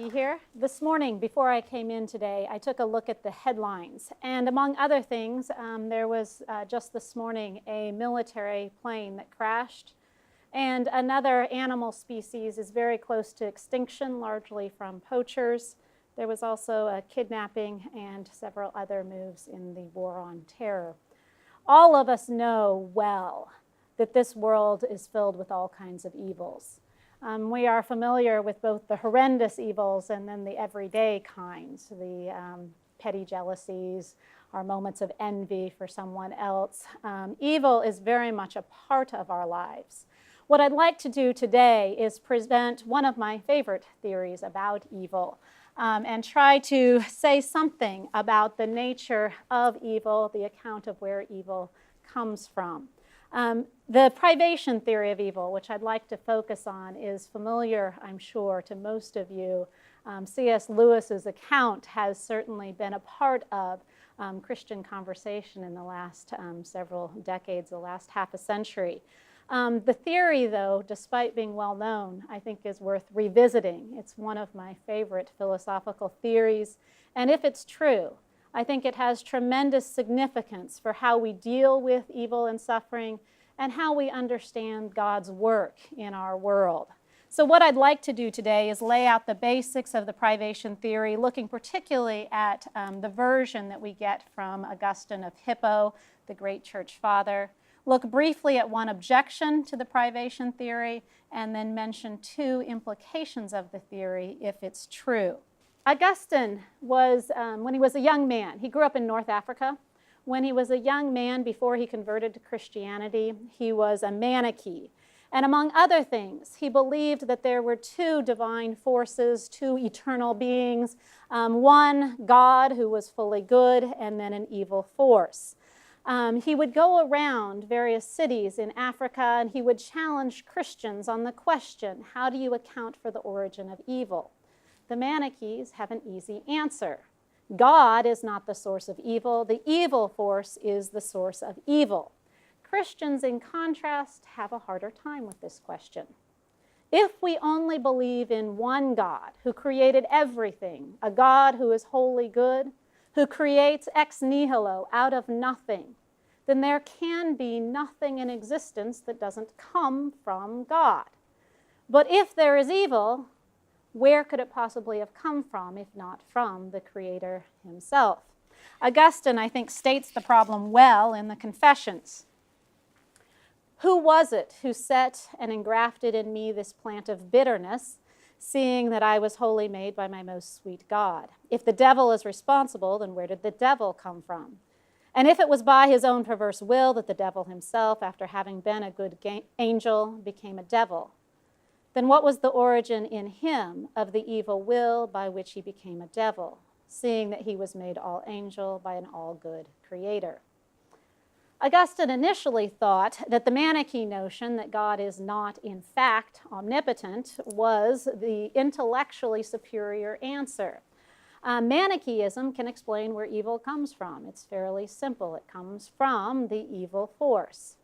be here. This morning, before I came in today, I took a look at the headlines. And among other things, there was just this morning a military plane that crashed. And another animal species is very close to extinction, largely from poachers. There was also a kidnapping and several other moves in the war on terror. All of us know well that this world is filled with all kinds of evils. We are familiar with both the horrendous evils and then the everyday kinds, the petty jealousies, our moments of envy for someone else. Evil is very much a part of our lives. What I'd like to do today is present one of my favorite theories about evil and try to say something about the nature of evil, the account of where evil comes from. The privation theory of evil, which I'd like to focus on, is familiar, I'm sure, to most of you. C.S. Lewis's account has certainly been a part of Christian conversation in the last several decades, the last half a century. The theory, though, despite being well known, I think is worth revisiting. It's one of my favorite philosophical theories, and if it's true, I think it has tremendous significance for how we deal with evil and suffering and how we understand God's work in our world. So what I'd like to do today is lay out the basics of the privation theory, looking particularly at the version that we get from Augustine of Hippo, the great church father, look briefly at one objection to the privation theory, and then mention two implications of the theory if it's true. Augustine was, when he was a young man, he grew up in North Africa. When he was a young man, before he converted to Christianity, he was a Manichae. And among other things, he believed that there were two divine forces, two eternal beings, one God who was fully good, and then an evil force. He would go around various cities in Africa, and he would challenge Christians on the question, how do you account for the origin of evil? The Manichaees have an easy answer. God is not the source of evil. The evil force is the source of evil. Christians, in contrast, have a harder time with this question. If we only believe in one God who created everything, a God who is wholly good, who creates ex nihilo, out of nothing, then there can be nothing in existence that doesn't come from God. But if there is evil, where could it possibly have come from if not from the Creator himself? Augustine, I think, states the problem well in the Confessions. Who was it who set and engrafted in me this plant of bitterness, seeing that I was wholly made by my most sweet God? If the devil is responsible, then where did the devil come from? And if it was by his own perverse will that the devil himself, after having been a good angel, became a devil, then what was the origin in him of the evil will by which he became a devil, seeing that he was made all angel by an all-good Creator? Augustine initially thought that the Manichae notion that God is not, in fact, omnipotent was the intellectually superior answer. Manichaeism can explain where evil comes from. It's fairly simple. It comes from the evil force.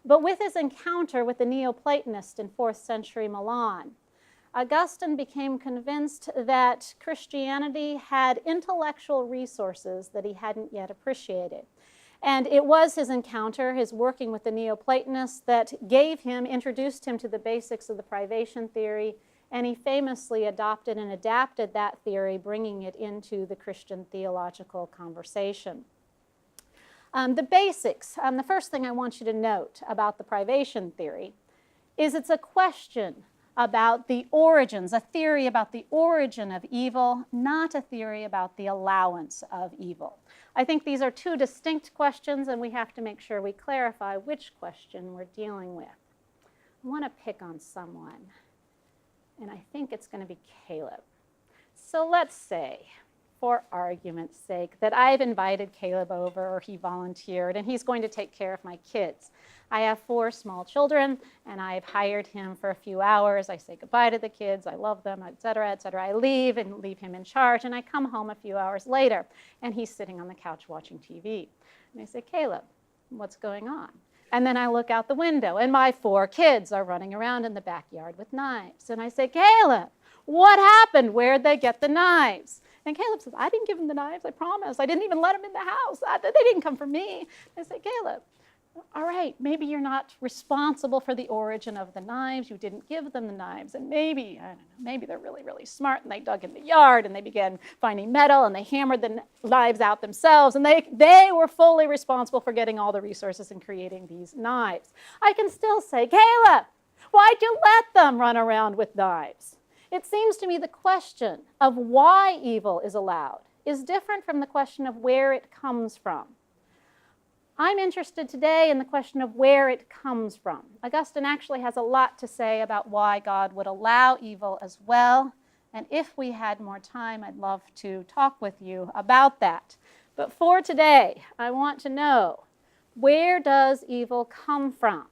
But with his encounter with the Neoplatonist in 4th century Milan, Augustine became convinced that Christianity had intellectual resources that he hadn't yet appreciated. And it was his encounter, his working with the Neoplatonists, that introduced him to the basics of the privation theory, and he famously adopted and adapted that theory, bringing it into the Christian theological conversation. The basics, the first thing I want you to note about the privation theory is it's a question about the origins, a theory about the origin of evil, not a theory about the allowance of evil. I think these are two distinct questions, and we have to make sure we clarify which question we're dealing with. I want to pick on someone, and I think it's going to be Caleb. So let's say, for argument's sake, that I've invited Caleb over, or he volunteered, and he's going to take care of my kids. I have 4 small children, and I've hired him for a few hours. I say goodbye to the kids. I love them, et cetera, et cetera. I leave and leave him in charge, and I come home a few hours later, and he's sitting on the couch watching TV. And I say, Caleb, what's going on? And then I look out the window, and my 4 kids are running around in the backyard with knives. And I say, Caleb, What happened? Where'd they get the knives? And Caleb says, I didn't give them the knives, I promise. I didn't even let them in the house. They didn't come from me. I say, Caleb, all right, maybe you're not responsible for the origin of the knives. You didn't give them the knives. And maybe, I don't know, maybe they're really, really smart and they dug in the yard and they began finding metal and they hammered the knives out themselves. And they were fully responsible for getting all the resources and creating these knives. I can still say, Caleb, why'd you let them run around with knives? It seems to me the question of why evil is allowed is different from the question of where it comes from. I'm interested today in the question of where it comes from. Augustine actually has a lot to say about why God would allow evil as well. And if we had more time, I'd love to talk with you about that. But for today, I want to know, where does evil come from?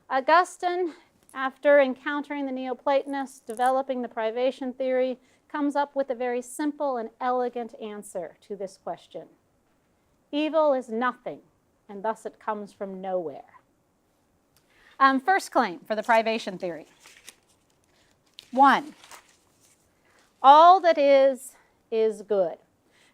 Augustine, after encountering the Neoplatonists, developing the privation theory, comes up with a very simple and elegant answer to this question. Evil is nothing, and thus it comes from nowhere. First claim for the privation theory. 1, all that is good.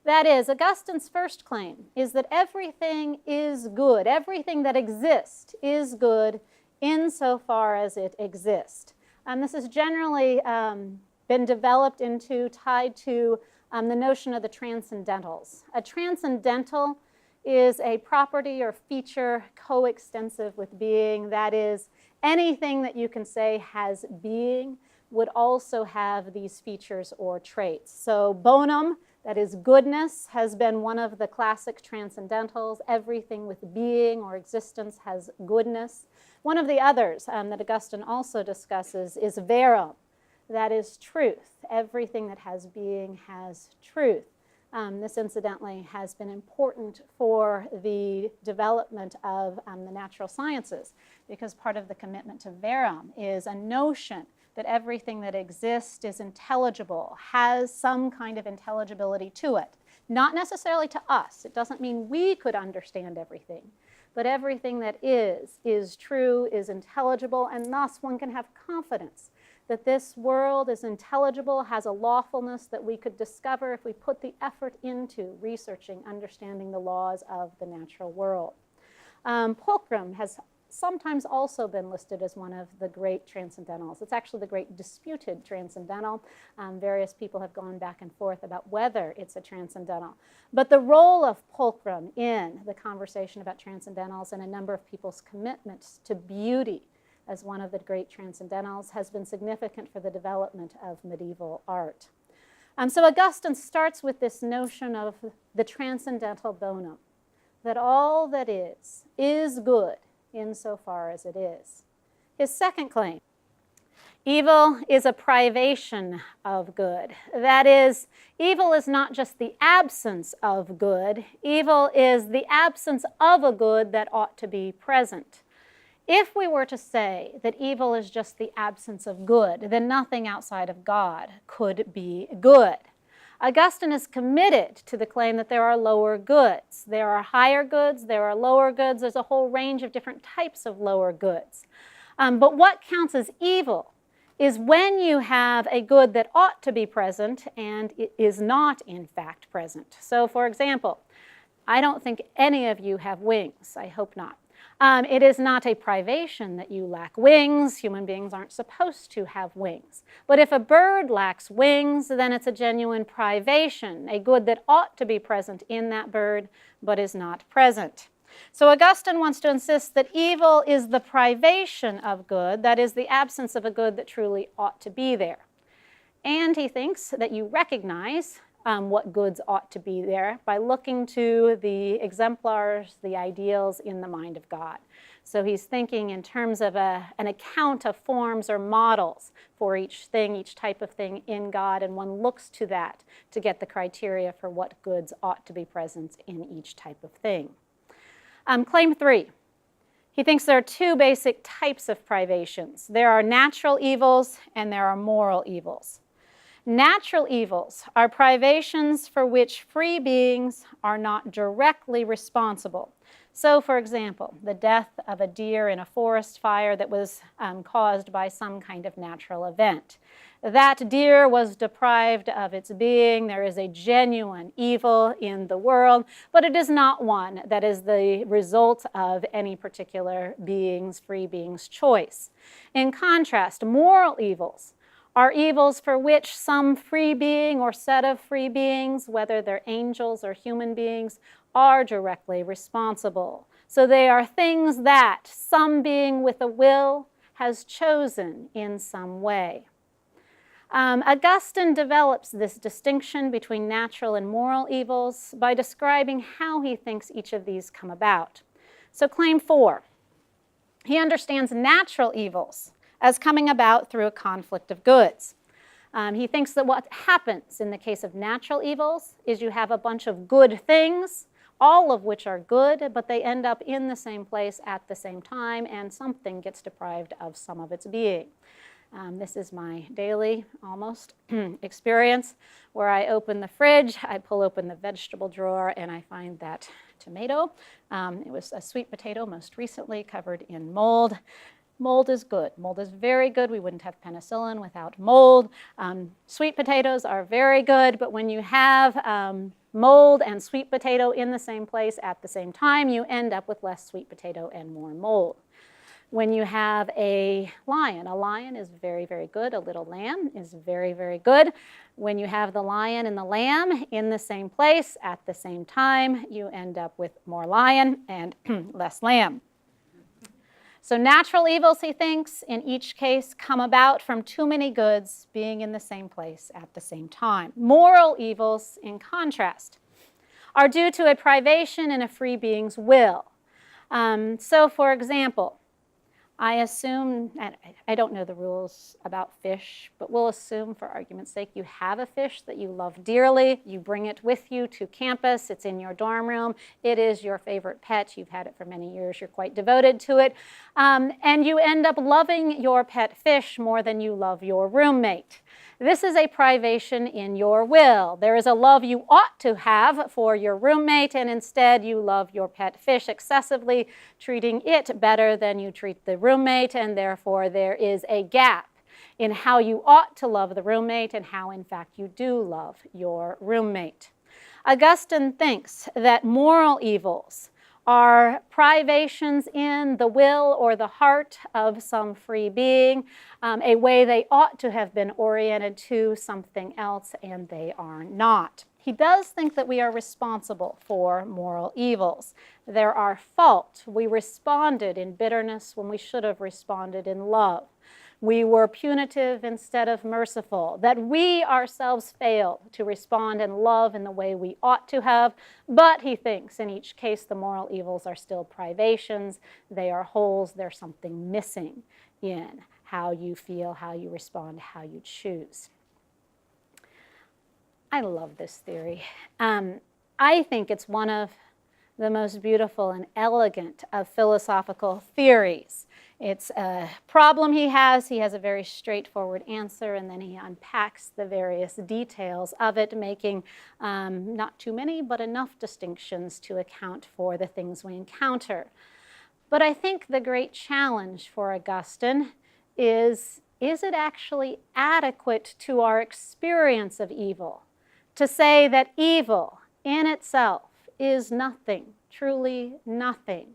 That is, Augustine's first claim is that everything is good. Everything that exists is good insofar as it exists. This has generally been developed into, tied to the notion of the transcendentals. A transcendental is a property or feature coextensive with being. That is, anything that you can say has being would also have these features or traits. So bonum, that is goodness, has been one of the classic transcendentals. Everything with being or existence has goodness. One of the others that Augustine also discusses is verum, that is truth. Everything that has being has truth. This, incidentally, has been important for the development of the natural sciences, because part of the commitment to verum is a notion that everything that exists is intelligible, has some kind of intelligibility to it. Not necessarily to us. It doesn't mean we could understand everything, but everything that is true, is intelligible, and thus one can have confidence that this world is intelligible, has a lawfulness that we could discover if we put the effort into researching, understanding the laws of the natural world. Pulchrum has sometimes also been listed as one of the great transcendentals. It's actually the great disputed transcendental. Various people have gone back and forth about whether it's a transcendental. But the role of Pulchrum in the conversation about transcendentals and a number of people's commitments to beauty as one of the great transcendentals has been significant for the development of medieval art. So Augustine starts with this notion of the transcendental bonum, that all that is good insofar as it is. His second claim, evil is a privation of good. That is, evil is not just the absence of good, evil is the absence of a good that ought to be present. If we were to say that evil is just the absence of good, then nothing outside of God could be good. Augustine is committed to the claim that there are lower goods. There are higher goods, there are lower goods, there's a whole range of different types of lower goods. But what counts as evil is when you have a good that ought to be present and it is not in fact present. So for example, I don't think any of you have wings, I hope not. It is not a privation that you lack wings. Human beings aren't supposed to have wings. But if a bird lacks wings, then it's a genuine privation, a good that ought to be present in that bird, but is not present. So Augustine wants to insist that evil is the privation of good, that is, the absence of a good that truly ought to be there. And he thinks that you recognize what goods ought to be there by looking to the exemplars, the ideals in the mind of God. So he's thinking in terms of an account of forms or models for each thing, each type of thing in God, and one looks to that to get the criteria for what goods ought to be present in each type of thing. Claim 3. He thinks there are two basic types of privations. There are natural evils and there are moral evils. Natural evils are privations for which free beings are not directly responsible. So, for example, the death of a deer in a forest fire that was caused by some kind of natural event. That deer was deprived of its being. There is a genuine evil in the world, but it is not one that is the result of any particular free being's choice. In contrast, moral evils are evils for which some free being or set of free beings, whether they're angels or human beings, are directly responsible. So they are things that some being with a will has chosen in some way. Augustine develops this distinction between natural and moral evils by describing how he thinks each of these come about. So claim 4, he understands natural evils as coming about through a conflict of goods. He thinks that what happens in the case of natural evils is you have a bunch of good things, all of which are good, but they end up in the same place at the same time, and something gets deprived of some of its being. This is my daily, almost, experience where I open the fridge, I pull open the vegetable drawer, and I find that tomato. It was a sweet potato most recently covered in mold. Mold is good. Mold is very good. We wouldn't have penicillin without mold. Sweet potatoes are very good, but when you have mold and sweet potato in the same place at the same time, you end up with less sweet potato and more mold. When you have a lion is very, very good. A little lamb is very, very good. When you have the lion and the lamb in the same place at the same time, you end up with more lion and less lamb. So natural evils, he thinks, in each case come about from too many goods being in the same place at the same time. Moral evils, in contrast, are due to a privation in a free being's will. So, for example, I assume, and I don't know the rules about fish, but we'll assume for argument's sake you have a fish that you love dearly. You bring it with you to campus. It's in your dorm room. It is your favorite pet. You've had it for many years. You're quite devoted to it. And you end up loving your pet fish more than you love your roommate. This is a privation in your will. There is a love you ought to have for your roommate, and instead you love your pet fish excessively, treating it better than you treat the roommate, and therefore there is a gap in how you ought to love the roommate and how, in fact, you do love your roommate. Augustine thinks that moral evils are privations in the will or the heart of some free being, a way they ought to have been oriented to something else, and they are not. He does think that we are responsible for moral evils. They're our fault. We responded in bitterness when we should have responded in love. We were punitive instead of merciful, that we ourselves failed to respond in love in the way we ought to have, but he thinks in each case the moral evils are still privations, they are holes, there's something missing in how you feel, how you respond, how you choose. I love this theory. I think it's one of the most beautiful and elegant of philosophical theories. It's a problem he has a very straightforward answer, and then he unpacks the various details of it, making not too many, but enough distinctions to account for the things we encounter. But I think the great challenge for Augustine is it actually adequate to our experience of evil to say that evil in itself is nothing, truly nothing?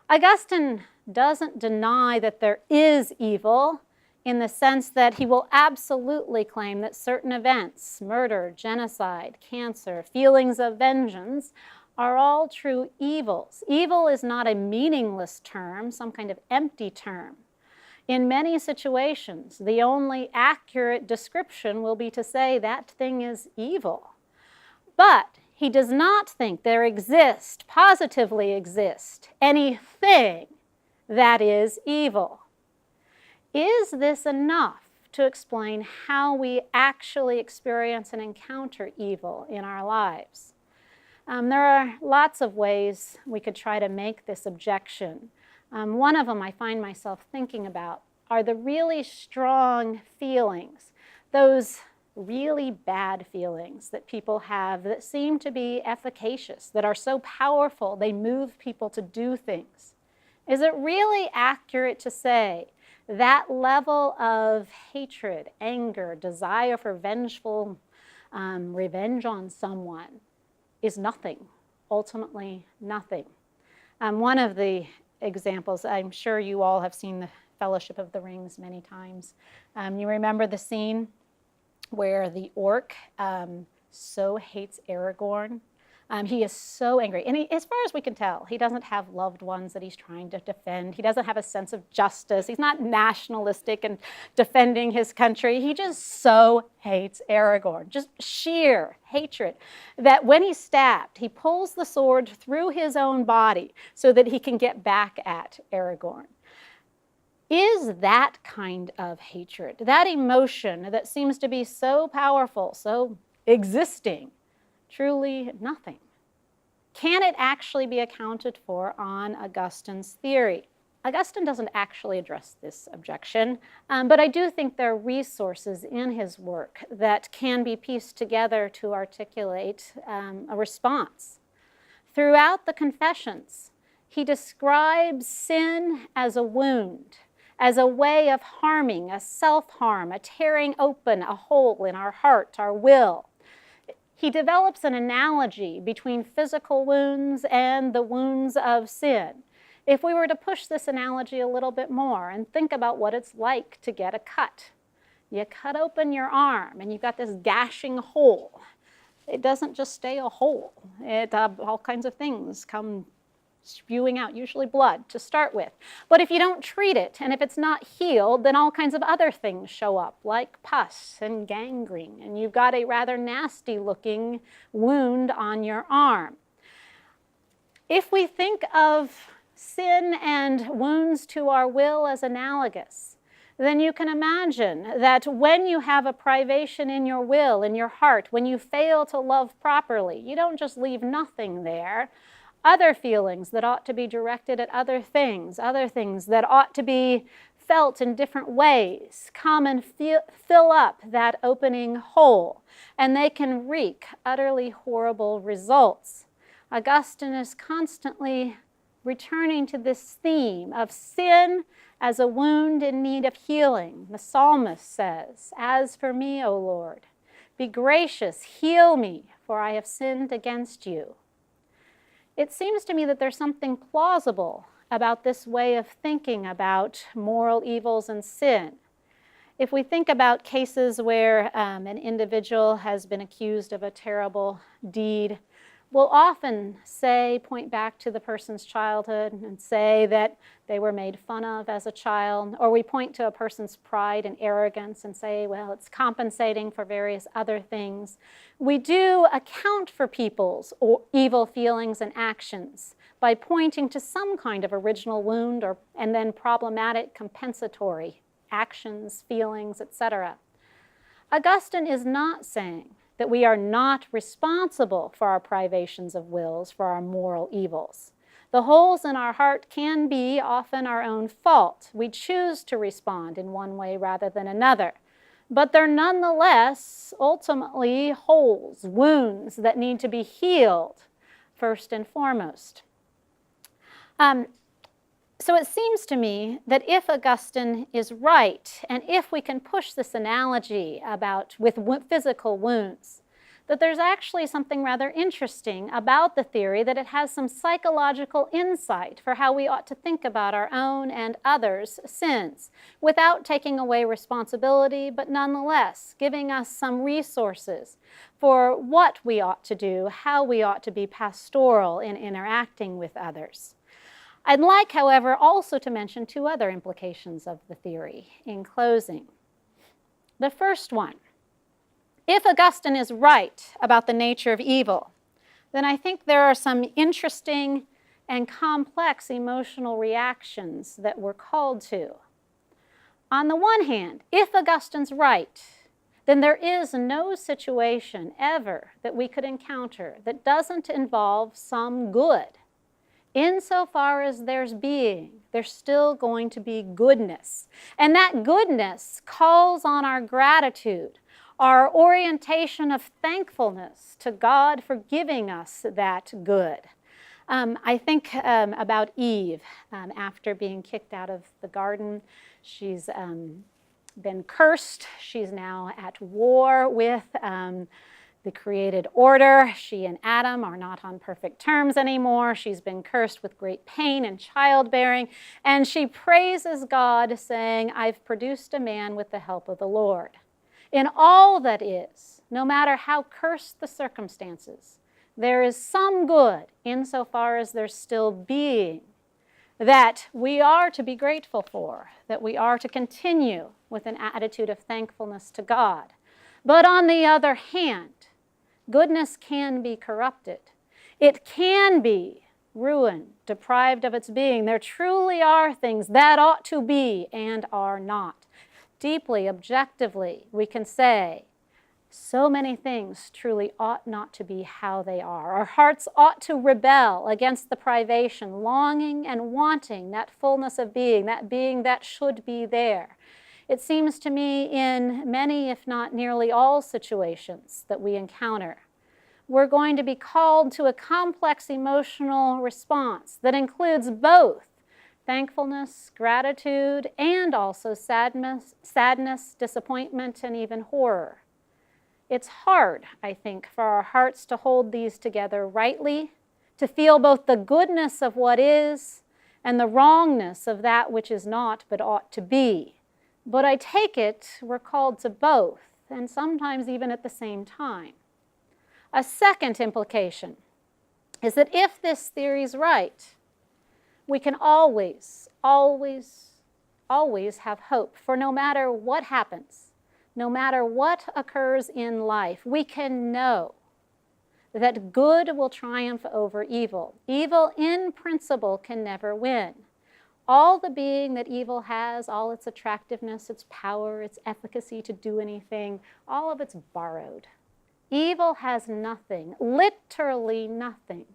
Augustine doesn't deny that there is evil in the sense that he will absolutely claim that certain events, murder, genocide, cancer, feelings of vengeance, are all true evils. Evil is not a meaningless term, some kind of empty term. In many situations, the only accurate description will be to say that thing is evil. But he does not think there positively exist, anything that is evil. Is this enough to explain how we actually experience and encounter evil in our lives? There are lots of ways we could try to make this objection. One of them I find myself thinking about are the really strong feelings, those really bad feelings that people have that seem to be efficacious, that are so powerful they move people to do things. Is it really accurate to say that level of hatred, anger, desire for vengeful revenge on someone is nothing, ultimately nothing? One of the examples, I'm sure you all have seen the Fellowship of the Rings many times. You remember the scene where the orc so hates Aragorn. He is so angry. And as far as we can tell, he doesn't have loved ones that he's trying to defend. He doesn't have a sense of justice. He's not nationalistic and defending his country. He just so hates Aragorn, just sheer hatred, that when he's stabbed, he pulls the sword through his own body so that he can get back at Aragorn. Is that kind of hatred, that emotion that seems to be so powerful, so existing, truly nothing? Can it actually be accounted for on Augustine's theory? Augustine doesn't actually address this objection, but I do think there are resources in his work that can be pieced together to articulate a response. Throughout the Confessions, he describes sin as a wound, as a way of harming, a self-harm, a tearing open a hole in our heart, our will. He develops an analogy between physical wounds and the wounds of sin. If we were to push this analogy a little bit more and think about what it's like to get a cut, you cut open your arm and you've got this gashing hole. It doesn't just stay a hole. All kinds of things come spewing out, usually blood to start with. But if you don't treat it, and if it's not healed, then all kinds of other things show up, like pus and gangrene, and you've got a rather nasty looking wound on your arm. If we think of sin and wounds to our will as analogous, then you can imagine that when you have a privation in your will, in your heart, when you fail to love properly, you don't just leave nothing there. Other feelings that ought to be directed at other things that ought to be felt in different ways, come and fill up that opening hole, and they can wreak utterly horrible results. Augustine is constantly returning to this theme of sin as a wound in need of healing. The psalmist says, "As for me, O Lord, be gracious, heal me, for I have sinned against you." It seems to me that there's something plausible about this way of thinking about moral evils and sin. If we think about cases where an individual has been accused of a terrible deed, we'll often point back to the person's childhood and say that they were made fun of as a child, or we point to a person's pride and arrogance and say, well, it's compensating for various other things. We do account for people's evil feelings and actions by pointing to some kind of original wound and then problematic compensatory actions, feelings, etc. Augustine is not saying that we are not responsible for our privations of wills, for our moral evils. The holes in our heart can be often our own fault. We choose to respond in one way rather than another. But they're nonetheless ultimately holes, wounds that need to be healed first and foremost. So it seems to me that if Augustine is right, and if we can push this analogy with physical wounds, that there's actually something rather interesting about the theory, that it has some psychological insight for how we ought to think about our own and others' sins, without taking away responsibility, but nonetheless giving us some resources for what we ought to do, how we ought to be pastoral in interacting with others. I'd like, however, also to mention two other implications of the theory in closing. The first one, if Augustine is right about the nature of evil, then I think there are some interesting and complex emotional reactions that we're called to. On the one hand, if Augustine's right, then there is no situation ever that we could encounter that doesn't involve some good. Insofar as there's being, there's still going to be goodness. And that goodness calls on our gratitude, our orientation of thankfulness to God for giving us that good. I think about Eve after being kicked out of the garden. She's been cursed. She's now at war with the created order. She and Adam are not on perfect terms anymore. She's been cursed with great pain and childbearing, and she praises God, saying, "I've produced a man with the help of the Lord." In all that is, no matter how cursed the circumstances, there is some good insofar as there's still being that we are to be grateful for, that we are to continue with an attitude of thankfulness to God. But on the other hand, goodness can be corrupted. It can be ruined, deprived of its being. There truly are things that ought to be and are not. Deeply, objectively, we can say, so many things truly ought not to be how they are. Our hearts ought to rebel against the privation, longing and wanting that fullness of being that should be there. It seems to me in many, if not nearly all situations that we encounter, we're going to be called to a complex emotional response that includes both thankfulness, gratitude, and also sadness, disappointment, and even horror. It's hard, I think, for our hearts to hold these together rightly, to feel both the goodness of what is and the wrongness of that which is not but ought to be. But I take it we're called to both, and sometimes even at the same time. A second implication is that if this theory's right, we can always, always, always have hope. For no matter what happens, no matter what occurs in life, we can know that good will triumph over evil. Evil in principle can never win. All the being that evil has, all its attractiveness, its power, its efficacy to do anything, all of it's borrowed. Evil has nothing, literally nothing,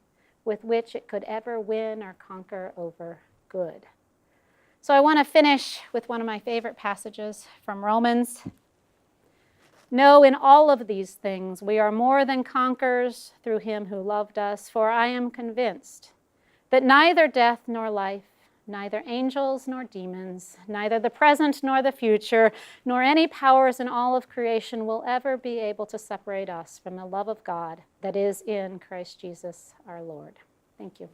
with which it could ever win or conquer over good. So I want to finish with one of my favorite passages from Romans. No, in all of these things we are more than conquerors through him who loved us, for I am convinced that neither death nor life, neither angels nor demons, neither the present nor the future, nor any powers in all of creation will ever be able to separate us from the love of God that is in Christ Jesus our Lord. Thank you.